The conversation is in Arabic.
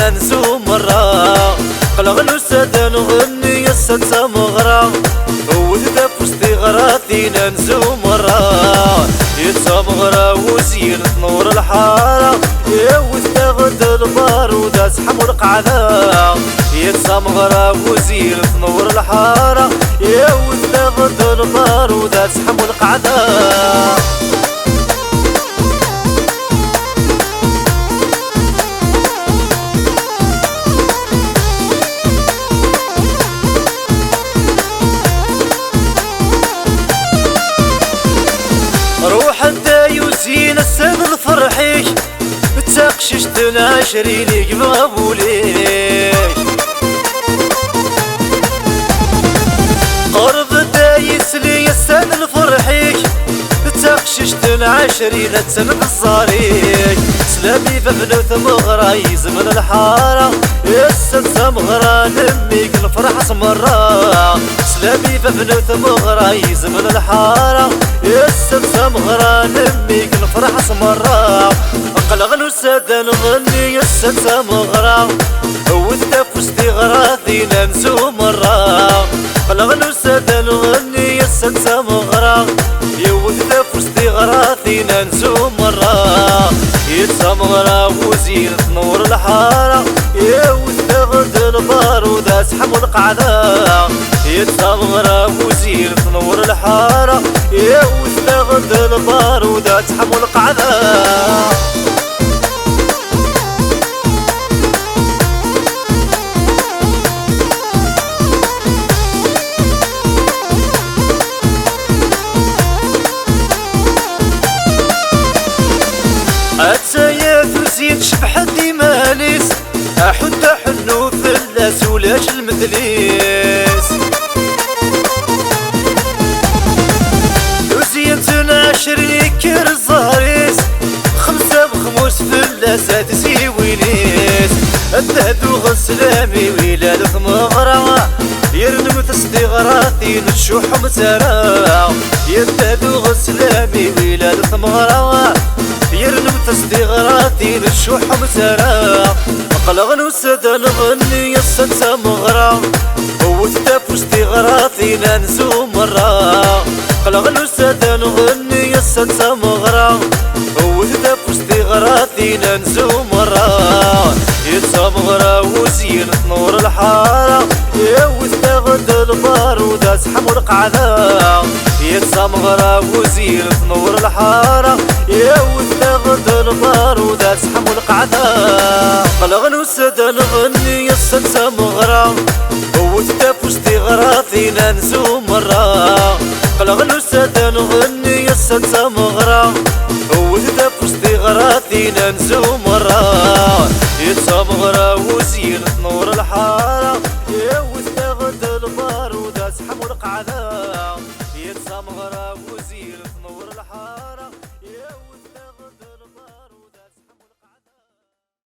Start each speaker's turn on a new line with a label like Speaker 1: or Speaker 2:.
Speaker 1: ننسو مرة قلغ نسد نغني الستة مغرى وذا فستي غراثي ننسو مرة يتمغرى وزين تنور الحارة وذا غد البار وذا زحم القعدة يتمغرى وزين تنور الحارة وذا غد البار وذا زحم القعدة. روح الدايو زين السد الفرحيش تقشش تناشري ليك بغبوليش قرب الدايس لي السد الفرحيش تقشش تناشري لتسند الصاريش سلامي ففنو ثمغرى يزمن الحارة السد ثمغرى نميك الفرح سمرة سلامي ففنو ثمغرى يزمن الحارة السد ثمغرى نميك الفرح سمرة قلغ نسد نغني السد ثمغرى وذا فستي غراثي ننسو مرة قلغ نسد نغني السد ثمغرى وذا فستي غراثي ننسو مرة يتسمغرى وزين تنور الحارة وذا غد البار وذا زحم القعدة يتسمغرى وزين تنور الحارة وذا غد البار وذا زحم القعدة. أتسايا ثرسين شبح الدماليس أحد حنو فلاس ولاش المدليس ثرسين تناشر يكر الزهريس خمسة بخموس فلاسات سيوينيس الذهب غسلامي ولاد ثمغرى يرنم تسدي غراثي نتشوح مسارا الذهب غسلامي ولاد ثمغرى يرنم تسدي غراثي للشوح مسارا قلغ نسد نغني السد مغرى وذا فستي غراثي ننسو مرة قلغ نسد نغني السد مغرى وذا فستي غراثي ننسو مرة يتسمغرى وزين تنور الحارة وذا غد البار وذا زحم القعدة يتسمغرى وزين تنور الحارة وذا غد البار وذا زحم القعدة قلغ نسد نغني السد مغرى وذا فستي غراثي ننسو مرة قلغ نسد نغني السد مغرى وذا فستي غراثي ننسو مرة